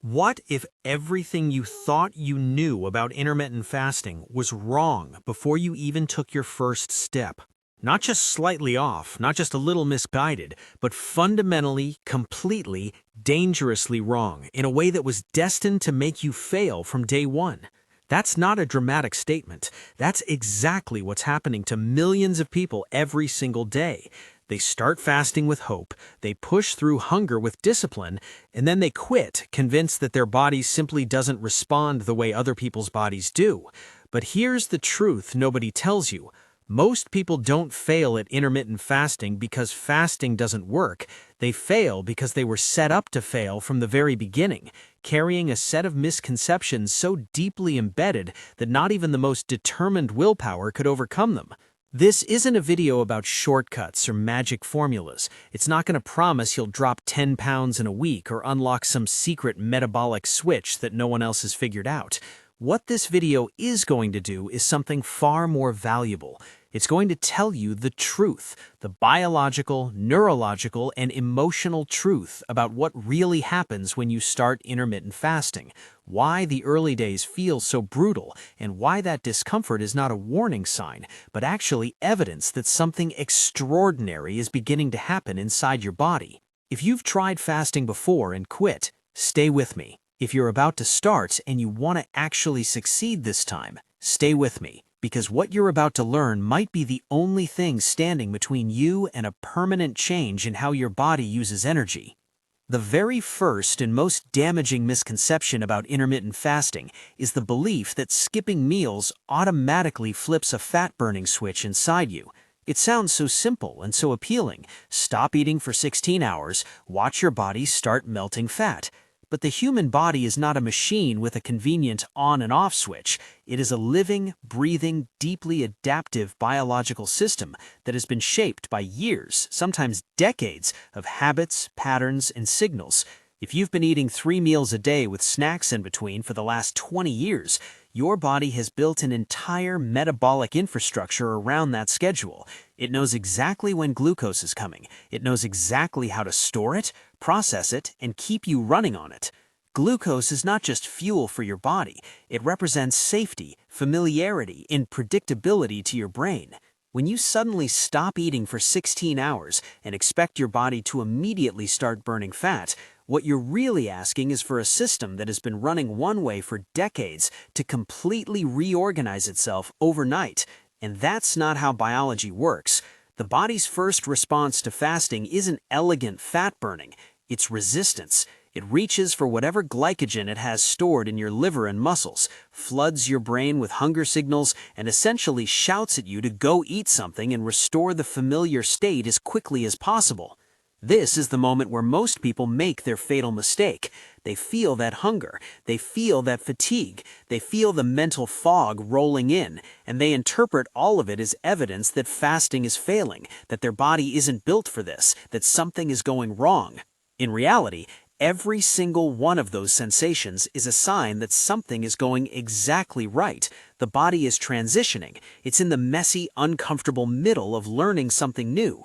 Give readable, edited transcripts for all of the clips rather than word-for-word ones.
What if everything you thought you knew about intermittent fasting was wrong before you even took your first step? Not just slightly off, not just a little misguided, but fundamentally, completely, dangerously wrong in a way that was destined to make you fail from day one. That's not a dramatic statement. That's exactly what's happening to millions of people every single day. They start fasting with hope, they push through hunger with discipline, and then they quit, convinced that their body simply doesn't respond the way other people's bodies do. But here's the truth nobody tells you. Most people don't fail at intermittent fasting because fasting doesn't work. They fail because they were set up to fail from the very beginning, carrying a set of misconceptions so deeply embedded that not even the most determined willpower could overcome them. This isn't a video about shortcuts or magic formulas. It's not going to promise you'll drop 10 pounds in a week or unlock some secret metabolic switch that no one else has figured out. What this video is going to do is something far more valuable. It's going to tell you the truth, the biological, neurological, and emotional truth about what really happens when you start intermittent fasting, why the early days feel so brutal, and why that discomfort is not a warning sign, but actually evidence that something extraordinary is beginning to happen inside your body. If you've tried fasting before and quit, stay with me. If you're about to start and you want to actually succeed this time, stay with me, because what you're about to learn might be the only thing standing between you and a permanent change in how your body uses energy. The very first and most damaging misconception about intermittent fasting is the belief that skipping meals automatically flips a fat-burning switch inside you. It sounds so simple and so appealing. Stop eating for 16 hours, watch your body start melting fat. But the human body is not a machine with a convenient on and off switch. It is a living, breathing, deeply adaptive biological system that has been shaped by years, sometimes decades, of habits, patterns, and signals. If you've been eating 3 meals a day with snacks in between for the last 20 years, your body has built an entire metabolic infrastructure around that schedule. It knows exactly when glucose is coming. It knows exactly how to store it, process it, and keep you running on it. Glucose is not just fuel for your body. It represents safety, familiarity, and predictability to your brain. When you suddenly stop eating for 16 hours and expect your body to immediately start burning fat, what you're really asking is for a system that has been running one way for decades to completely reorganize itself overnight. And that's not how biology works. The body's first response to fasting isn't elegant fat burning, it's resistance. It reaches for whatever glycogen it has stored in your liver and muscles, floods your brain with hunger signals, and essentially shouts at you to go eat something and restore the familiar state as quickly as possible. This is the moment where most people make their fatal mistake. They feel that hunger, they feel that fatigue, they feel the mental fog rolling in, and they interpret all of it as evidence that fasting is failing, that their body isn't built for this, that something is going wrong. In reality, every single one of those sensations is a sign that something is going exactly right. The body is transitioning. It's in the messy, uncomfortable middle of learning something new.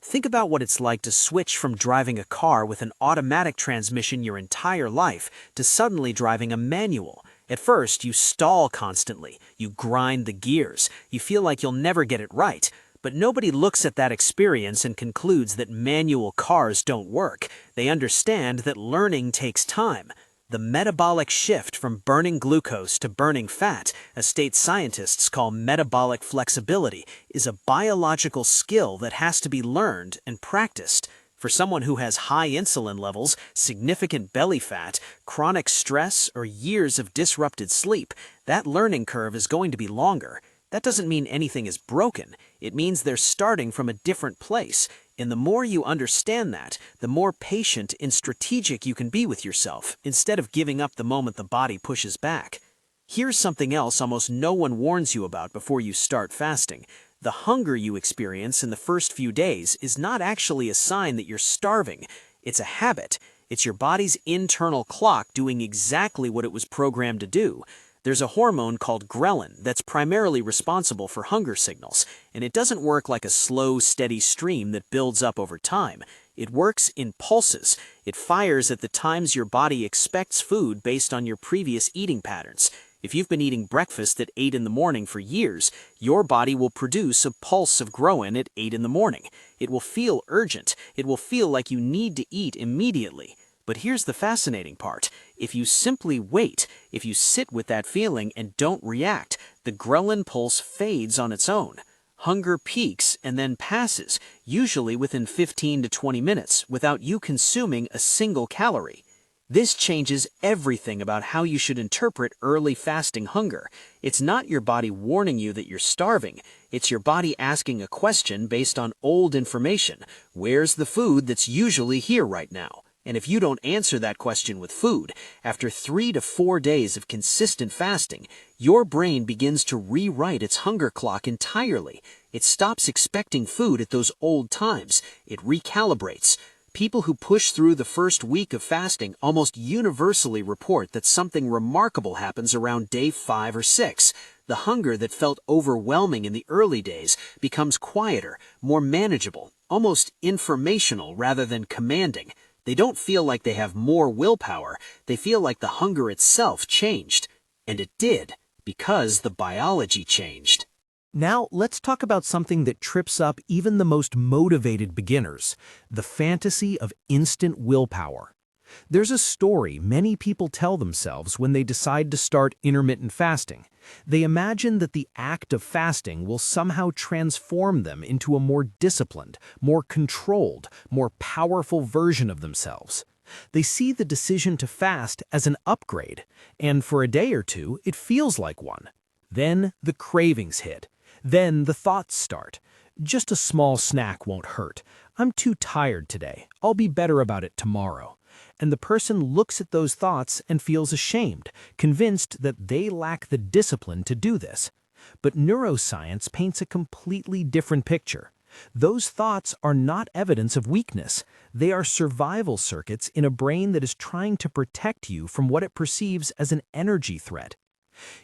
Think about what it's like to switch from driving a car with an automatic transmission your entire life to suddenly driving a manual. At first, you stall constantly. You grind the gears. You feel like you'll never get it right. But nobody looks at that experience and concludes that manual cars don't work. They understand that learning takes time. The metabolic shift from burning glucose to burning fat, a state scientists call metabolic flexibility, is a biological skill that has to be learned and practiced. For someone who has high insulin levels, significant belly fat, chronic stress, or years of disrupted sleep, that learning curve is going to be longer. That doesn't mean anything is broken. It means they're starting from a different place. And the more you understand that, the more patient and strategic you can be with yourself, instead of giving up the moment the body pushes back. Here's something else almost no one warns you about before you start fasting. The hunger you experience in the first few days is not actually a sign that you're starving. It's a habit. It's your body's internal clock doing exactly what it was programmed to do. There's a hormone called ghrelin that's primarily responsible for hunger signals, and it doesn't work like a slow, steady stream that builds up over time. It works in pulses. It fires at the times your body expects food based on your previous eating patterns. If you've been eating breakfast at 8 in the morning for years, your body will produce a pulse of ghrelin at 8 in the morning. It will feel urgent. It will feel like you need to eat immediately. But here's the fascinating part. If you simply wait, if you sit with that feeling and don't react, the ghrelin pulse fades on its own. Hunger peaks and then passes, usually within 15 to 20 minutes, without you consuming a single calorie. This changes everything about how you should interpret early fasting hunger. It's not your body warning you that you're starving. It's your body asking a question based on old information. Where's the food that's usually here right now? And if you don't answer that question with food, after 3 to 4 days of consistent fasting, your brain begins to rewrite its hunger clock entirely. It stops expecting food at those old times. It recalibrates. People who push through the first week of fasting almost universally report that something remarkable happens around day 5 or 6. The hunger that felt overwhelming in the early days becomes quieter, more manageable, almost informational rather than commanding. They don't feel like they have more willpower. They feel like the hunger itself changed. And it did, because the biology changed. Now, let's talk about something that trips up even the most motivated beginners, the fantasy of instant willpower. There's a story many people tell themselves when they decide to start intermittent fasting. They imagine that the act of fasting will somehow transform them into a more disciplined, more controlled, more powerful version of themselves. They see the decision to fast as an upgrade, and for a day or two, it feels like one. Then the cravings hit. Then the thoughts start. Just a small snack won't hurt. I'm too tired today. I'll be better about it tomorrow. And the person looks at those thoughts and feels ashamed, convinced that they lack the discipline to do this. But neuroscience paints a completely different picture. Those thoughts are not evidence of weakness. They are survival circuits in a brain that is trying to protect you from what it perceives as an energy threat.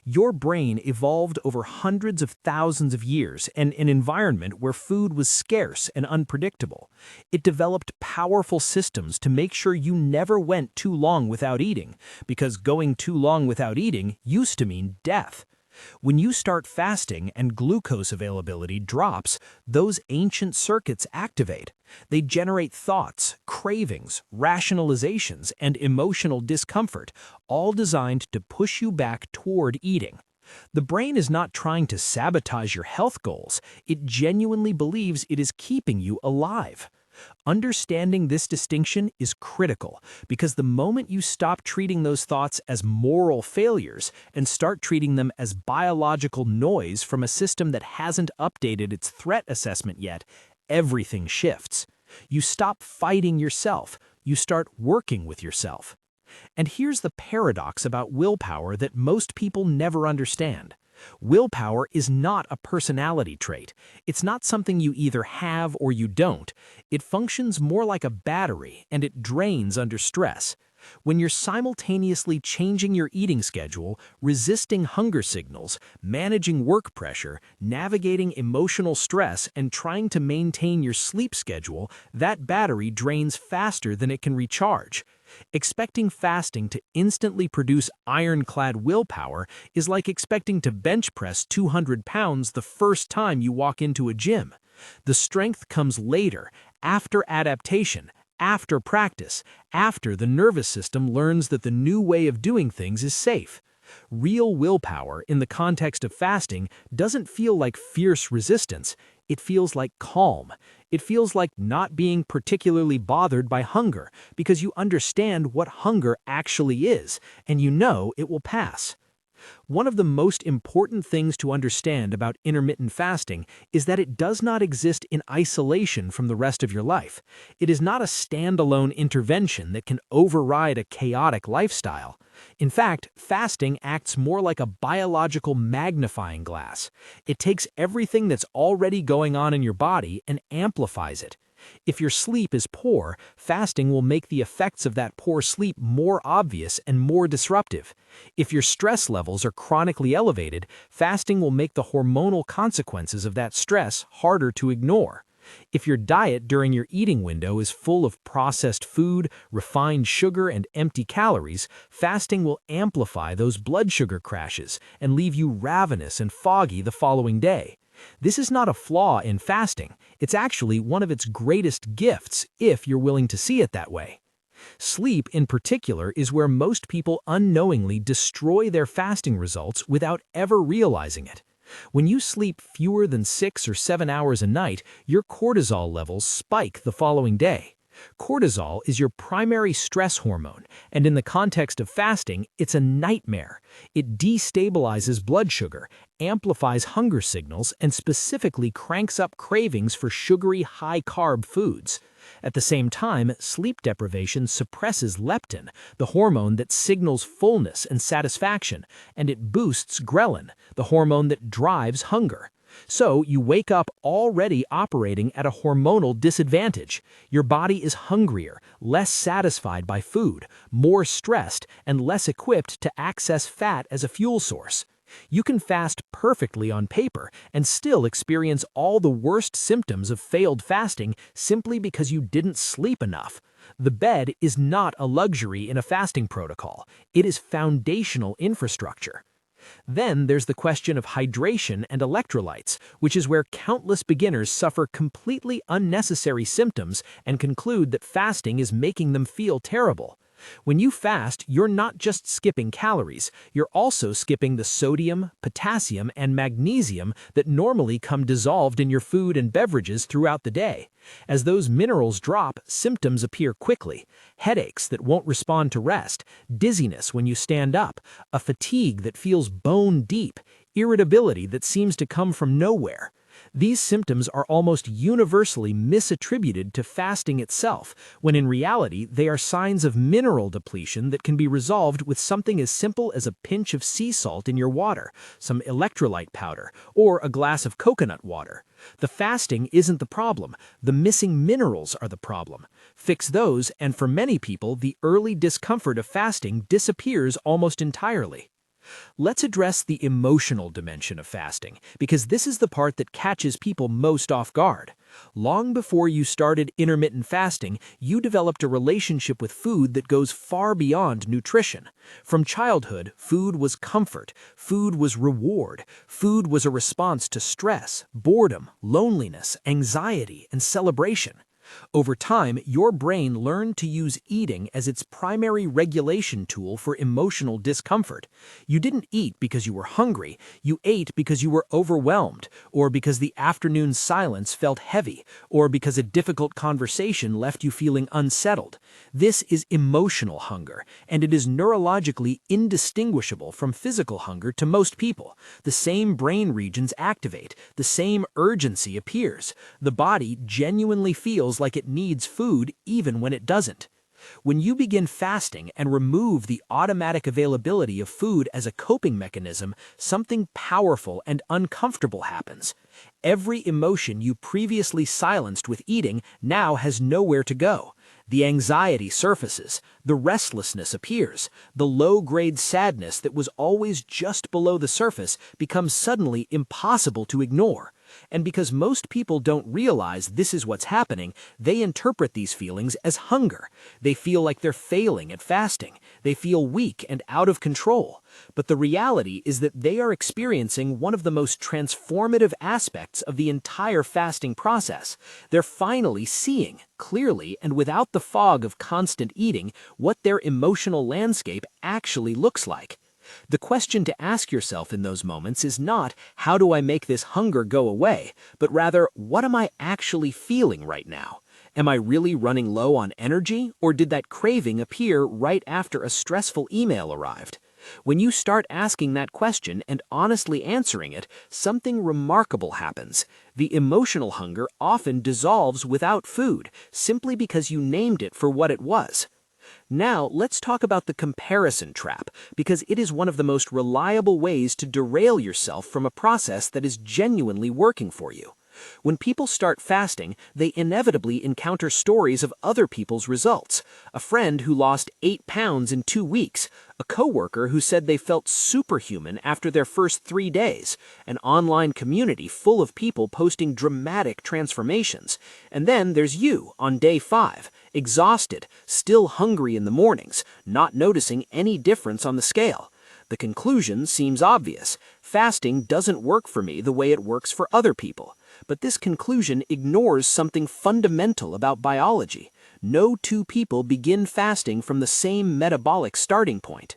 Your brain evolved over hundreds of thousands of years in an environment where food was scarce and unpredictable. It developed powerful systems to make sure you never went too long without eating, because going too long without eating used to mean death. When you start fasting and glucose availability drops, those ancient circuits activate. They generate thoughts, cravings, rationalizations, and emotional discomfort, all designed to push you back toward eating. The brain is not trying to sabotage your health goals. It genuinely believes it is keeping you alive. Understanding this distinction is critical, because the moment you stop treating those thoughts as moral failures and start treating them as biological noise from a system that hasn't updated its threat assessment yet, everything shifts. You stop fighting yourself. You start working with yourself. And here's the paradox about willpower that most people never understand. Willpower is not a personality trait. It's not something you either have or you don't. It functions more like a battery, and it drains under stress. When you're simultaneously changing your eating schedule, resisting hunger signals, managing work pressure, navigating emotional stress, and trying to maintain your sleep schedule, that battery drains faster than it can recharge. Expecting fasting to instantly produce ironclad willpower is like expecting to bench press 200 pounds the first time you walk into a gym. The strength comes later, after adaptation, after practice, after the nervous system learns that the new way of doing things is safe. Real willpower in the context of fasting doesn't feel like fierce resistance. It feels like calm. It feels like not being particularly bothered by hunger, because you understand what hunger actually is, and you know it will pass. One of the most important things to understand about intermittent fasting is that it does not exist in isolation from the rest of your life. It is not a standalone intervention that can override a chaotic lifestyle. In fact, fasting acts more like a biological magnifying glass. It takes everything that's already going on in your body and amplifies it. If your sleep is poor, fasting will make the effects of that poor sleep more obvious and more disruptive. If your stress levels are chronically elevated, fasting will make the hormonal consequences of that stress harder to ignore. If your diet during your eating window is full of processed food, refined sugar, and empty calories, fasting will amplify those blood sugar crashes and leave you ravenous and foggy the following day. This is not a flaw in fasting, it's actually one of its greatest gifts if you're willing to see it that way. Sleep, in particular, is where most people unknowingly destroy their fasting results without ever realizing it. When you sleep fewer than 6 or 7 hours a night, your cortisol levels spike the following day. Cortisol is your primary stress hormone, and in the context of fasting, it's a nightmare. It destabilizes blood sugar, amplifies hunger signals, and specifically cranks up cravings for sugary, high-carb foods. At the same time, sleep deprivation suppresses leptin, the hormone that signals fullness and satisfaction, and it boosts ghrelin, the hormone that drives hunger. So you wake up already operating at a hormonal disadvantage. Your body is hungrier, less satisfied by food, more stressed, and less equipped to access fat as a fuel source. You can fast perfectly on paper and still experience all the worst symptoms of failed fasting simply because you didn't sleep enough. The bed is not a luxury in a fasting protocol. It is foundational infrastructure. Then there's the question of hydration and electrolytes, which is where countless beginners suffer completely unnecessary symptoms and conclude that fasting is making them feel terrible. When you fast, you're not just skipping calories, you're also skipping the sodium, potassium, and magnesium that normally come dissolved in your food and beverages throughout the day. As those minerals drop, symptoms appear quickly: headaches that won't respond to rest, dizziness when you stand up, a fatigue that feels bone deep, irritability that seems to come from nowhere. These symptoms are almost universally misattributed to fasting itself, when in reality they are signs of mineral depletion that can be resolved with something as simple as a pinch of sea salt in your water, some electrolyte powder, or a glass of coconut water. The fasting isn't the problem, the missing minerals are the problem. Fix those, and for many people, the early discomfort of fasting disappears almost entirely. Let's address the emotional dimension of fasting, because this is the part that catches people most off guard. Long before you started intermittent fasting, you developed a relationship with food that goes far beyond nutrition. From childhood, food was comfort, food was reward, food was a response to stress, boredom, loneliness, anxiety, and celebration. Over time, your brain learned to use eating as its primary regulation tool for emotional discomfort. You didn't eat because you were hungry, you ate because you were overwhelmed, or because the afternoon silence felt heavy, or because a difficult conversation left you feeling unsettled. This is emotional hunger, and it is neurologically indistinguishable from physical hunger to most people. The same brain regions activate, the same urgency appears. The body genuinely feels like it needs food even when it doesn't. When you begin fasting and remove the automatic availability of food as a coping mechanism, something powerful and uncomfortable happens. Every emotion you previously silenced with eating now has nowhere to go. The anxiety surfaces, the restlessness appears, the low-grade sadness that was always just below the surface becomes suddenly impossible to ignore. And because most people don't realize this is what's happening, they interpret these feelings as hunger. They feel like they're failing at fasting. They feel weak and out of control. But the reality is that they are experiencing one of the most transformative aspects of the entire fasting process. They're finally seeing, clearly and without the fog of constant eating, what their emotional landscape actually looks like. The question to ask yourself in those moments is not, how do I make this hunger go away, but rather, what am I actually feeling right now? Am I really running low on energy, or did that craving appear right after a stressful email arrived? When you start asking that question and honestly answering it, something remarkable happens. The emotional hunger often dissolves without food, simply because you named it for what it was. Now, let's talk about the comparison trap, because it is one of the most reliable ways to derail yourself from a process that is genuinely working for you. When people start fasting, they inevitably encounter stories of other people's results. A friend who lost 8 pounds in 2 weeks, a coworker who said they felt superhuman after their first 3 days, an online community full of people posting dramatic transformations. And then there's you on day 5, exhausted, still hungry in the mornings, not noticing any difference on the scale. The conclusion seems obvious. Fasting doesn't work for me the way it works for other people. But this conclusion ignores something fundamental about biology. No two people begin fasting from the same metabolic starting point.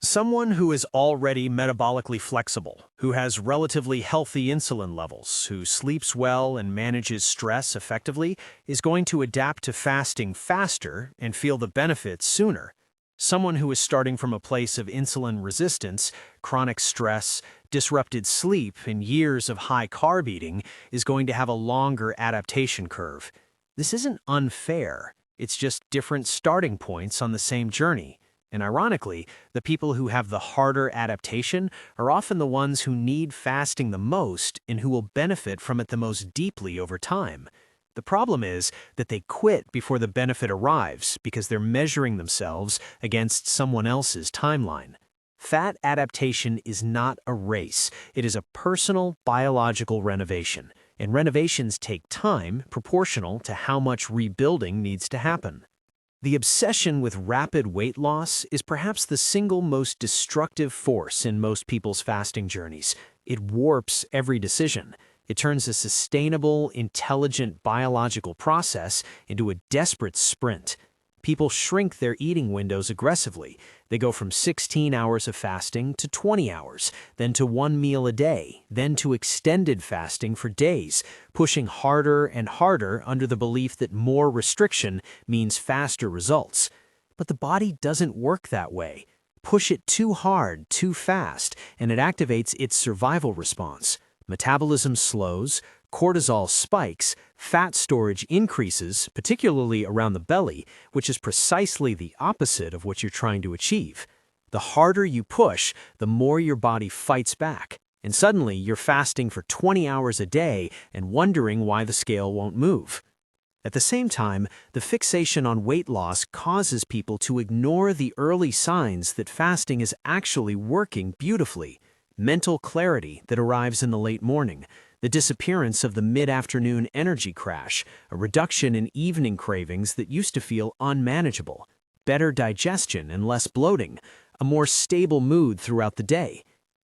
Someone who is already metabolically flexible, who has relatively healthy insulin levels, who sleeps well and manages stress effectively, is going to adapt to fasting faster and feel the benefits sooner. Someone who is starting from a place of insulin resistance, chronic stress, disrupted sleep, and years of high-carb eating is going to have a longer adaptation curve. This isn't unfair. It's just different starting points on the same journey. And ironically, the people who have the harder adaptation are often the ones who need fasting the most and who will benefit from it the most deeply over time. The problem is that they quit before the benefit arrives because they're measuring themselves against someone else's timeline. Fat adaptation is not a race. It is a personal biological renovation, and renovations take time proportional to how much rebuilding needs to happen. The obsession with rapid weight loss is perhaps the single most destructive force in most people's fasting journeys. It warps every decision. It turns a sustainable, intelligent biological process into a desperate sprint. People shrink their eating windows aggressively. They go from 16 hours of fasting to 20 hours, then to 1 meal a day, then to extended fasting for days, pushing harder and harder under the belief that more restriction means faster results. But the body doesn't work that way. Push it too hard, too fast, and it activates its survival response. Metabolism slows, cortisol spikes, fat storage increases, particularly around the belly, which is precisely the opposite of what you're trying to achieve. The harder you push, the more your body fights back. And suddenly, you're fasting for 20 hours a day and wondering why the scale won't move. At the same time, the fixation on weight loss causes people to ignore the early signs that fasting is actually working beautifully. Mental clarity that arrives in the late morning, the disappearance of the mid-afternoon energy crash, a reduction in evening cravings that used to feel unmanageable, better digestion and less bloating, a more stable mood throughout the day.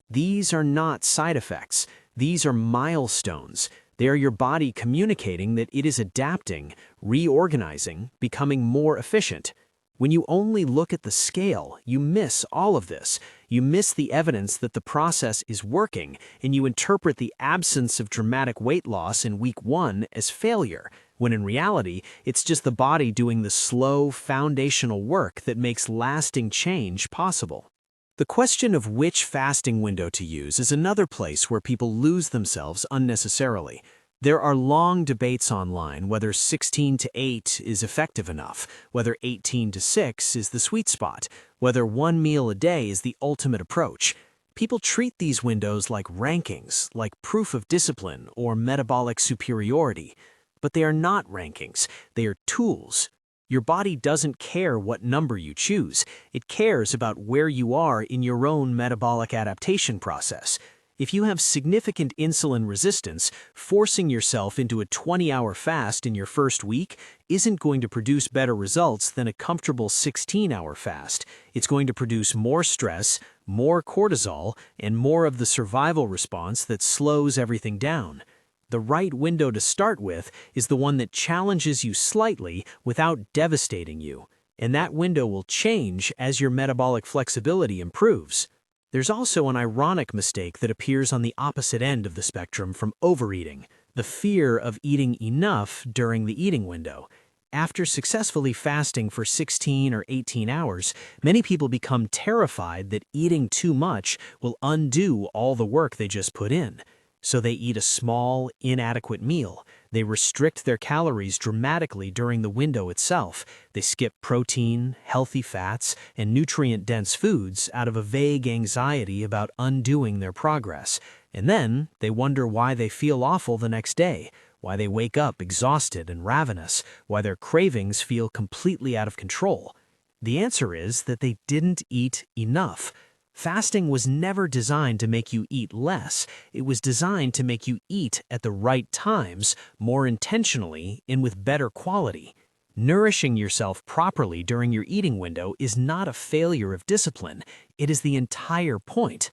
These are not side effects. These are milestones. They are your body communicating that it is adapting, reorganizing, becoming more efficient. When you only look at the scale, you miss all of this. You miss the evidence that the process is working, and you interpret the absence of dramatic weight loss in week 1 as failure, when in reality, it's just the body doing the slow, foundational work that makes lasting change possible. The question of which fasting window to use is another place where people lose themselves unnecessarily. There are long debates online whether 16 to 8 is effective enough, whether 18 to 6 is the sweet spot, whether 1 meal a day is the ultimate approach. People treat these windows like rankings, like proof of discipline or metabolic superiority. But they are not rankings, they are tools. Your body doesn't care what number you choose. It cares about where you are in your own metabolic adaptation process. If you have significant insulin resistance, forcing yourself into a 20-hour fast in your first week isn't going to produce better results than a comfortable 16-hour fast. It's going to produce more stress, more cortisol, and more of the survival response that slows everything down. The right window to start with is the one that challenges you slightly without devastating you, and that window will change as your metabolic flexibility improves. There's also an ironic mistake that appears on the opposite end of the spectrum from overeating, the fear of eating enough during the eating window. After successfully fasting for 16 or 18 hours, many people become terrified that eating too much will undo all the work they just put in. So they eat a small, inadequate meal. They restrict their calories dramatically during the window itself. They skip protein, healthy fats, and nutrient-dense foods out of a vague anxiety about undoing their progress. And then they wonder why they feel awful the next day, why they wake up exhausted and ravenous, why their cravings feel completely out of control. The answer is that they didn't eat enough. Fasting was never designed to make you eat less. It was designed to make you eat at the right times, more intentionally, and with better quality. Nourishing yourself properly during your eating window is not a failure of discipline. It is the entire point.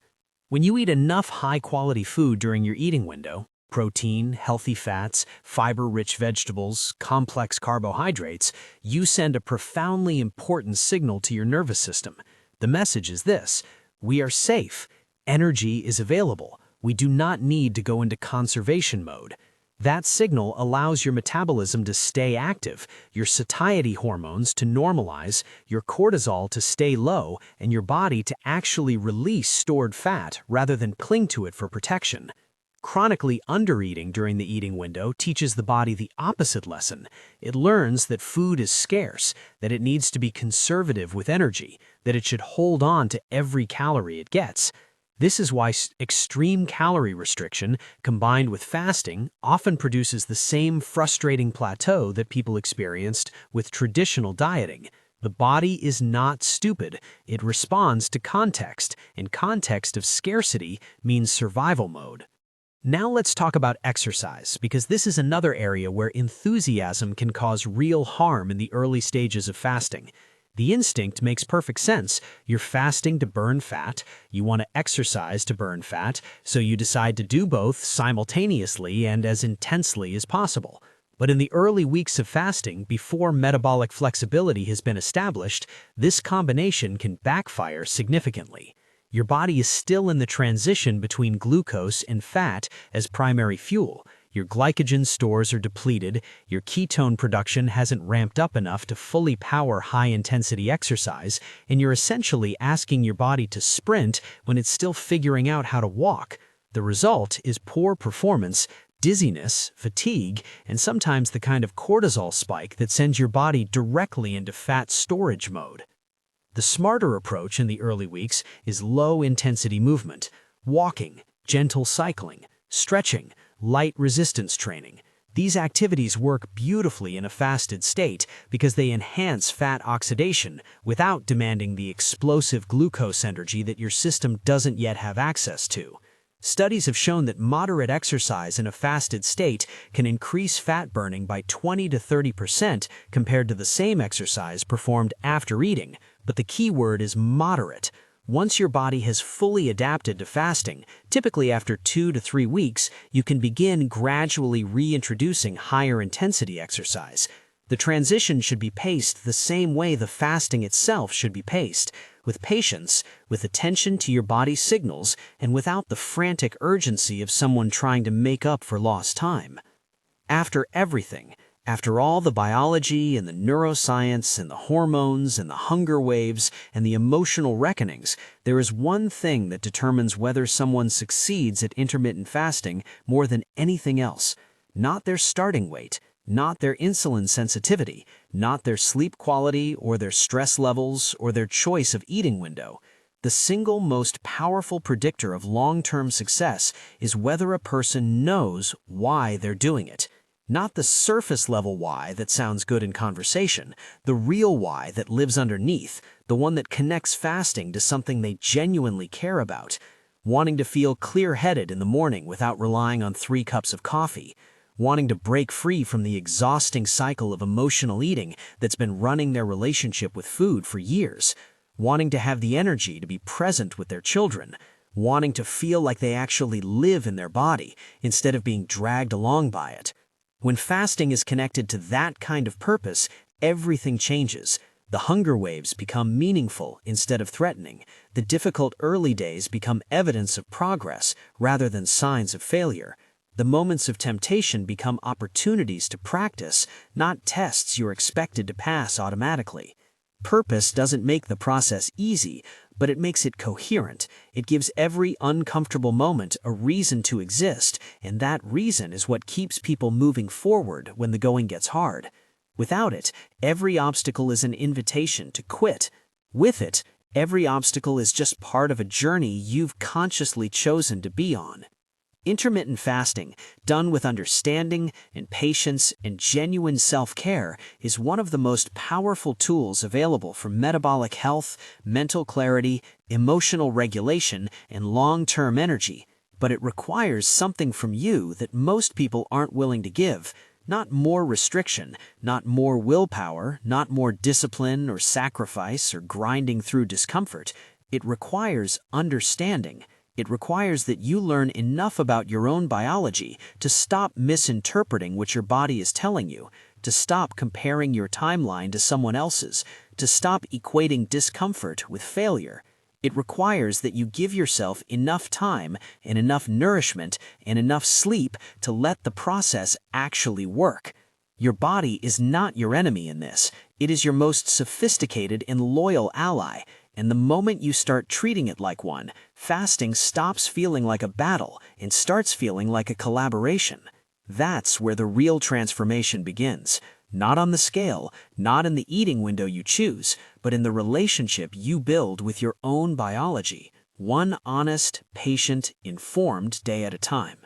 When you eat enough high-quality food during your eating window, protein, healthy fats, fiber-rich vegetables, complex carbohydrates, you send a profoundly important signal to your nervous system. The message is this: we are safe. Energy is available. We do not need to go into conservation mode. That signal allows your metabolism to stay active, your satiety hormones to normalize, your cortisol to stay low, and your body to actually release stored fat rather than cling to it for protection. Chronically undereating during the eating window teaches the body the opposite lesson. It learns that food is scarce, that it needs to be conservative with energy, that it should hold on to every calorie it gets. This is why extreme calorie restriction, combined with fasting, often produces the same frustrating plateau that people experienced with traditional dieting. The body is not stupid. It responds to context, and context of scarcity means survival mode. Now let's talk about exercise, because this is another area where enthusiasm can cause real harm in the early stages of fasting. The instinct makes perfect sense. You're fasting to burn fat, you want to exercise to burn fat, so you decide to do both simultaneously and as intensely as possible. But in the early weeks of fasting, before metabolic flexibility has been established, this combination can backfire significantly. Your body is still in the transition between glucose and fat as primary fuel. Your glycogen stores are depleted, your ketone production hasn't ramped up enough to fully power high-intensity exercise, and you're essentially asking your body to sprint when it's still figuring out how to walk. The result is poor performance, dizziness, fatigue, and sometimes the kind of cortisol spike that sends your body directly into fat storage mode. The smarter approach in the early weeks is low-intensity movement, walking, gentle cycling, stretching, light resistance training. These activities work beautifully in a fasted state because they enhance fat oxidation without demanding the explosive glucose energy that your system doesn't yet have access to. Studies have shown that moderate exercise in a fasted state can increase fat burning by 20 to 30% compared to the same exercise performed after eating, but the key word is moderate. Once your body has fully adapted to fasting, typically after 2 to 3 weeks, you can begin gradually reintroducing higher intensity exercise. The transition should be paced the same way the fasting itself should be paced, with patience, with attention to your body's signals, and without the frantic urgency of someone trying to make up for lost time. After everything, after all the biology and the neuroscience and the hormones and the hunger waves and the emotional reckonings, there is one thing that determines whether someone succeeds at intermittent fasting more than anything else. Not their starting weight, not their insulin sensitivity, not their sleep quality or their stress levels or their choice of eating window. The single most powerful predictor of long-term success is whether a person knows why they're doing it. Not the surface-level why that sounds good in conversation, the real why that lives underneath, the one that connects fasting to something they genuinely care about. Wanting to feel clear-headed in the morning without relying on 3 cups of coffee. Wanting to break free from the exhausting cycle of emotional eating that's been running their relationship with food for years. Wanting to have the energy to be present with their children. Wanting to feel like they actually live in their body instead of being dragged along by it. When fasting is connected to that kind of purpose, everything changes. The hunger waves become meaningful instead of threatening. The difficult early days become evidence of progress rather than signs of failure. The moments of temptation become opportunities to practice, not tests you're expected to pass automatically. Purpose doesn't make the process easy, but it makes it coherent. It gives every uncomfortable moment a reason to exist, and that reason is what keeps people moving forward when the going gets hard. Without it, every obstacle is an invitation to quit. With it, every obstacle is just part of a journey you've consciously chosen to be on. Intermittent fasting, done with understanding and patience and genuine self-care, is one of the most powerful tools available for metabolic health, mental clarity, emotional regulation, and long-term energy. But it requires something from you that most people aren't willing to give. Not more restriction, not more willpower, not more discipline or sacrifice or grinding through discomfort. It requires understanding. It requires that you learn enough about your own biology to stop misinterpreting what your body is telling you, to stop comparing your timeline to someone else's, to stop equating discomfort with failure. It requires that you give yourself enough time and enough nourishment and enough sleep to let the process actually work. Your body is not your enemy in this. It is your most sophisticated and loyal ally. And the moment you start treating it like one, fasting stops feeling like a battle and starts feeling like a collaboration. That's where the real transformation begins. Not on the scale, not in the eating window you choose, but in the relationship you build with your own biology, one honest, patient, informed day at a time.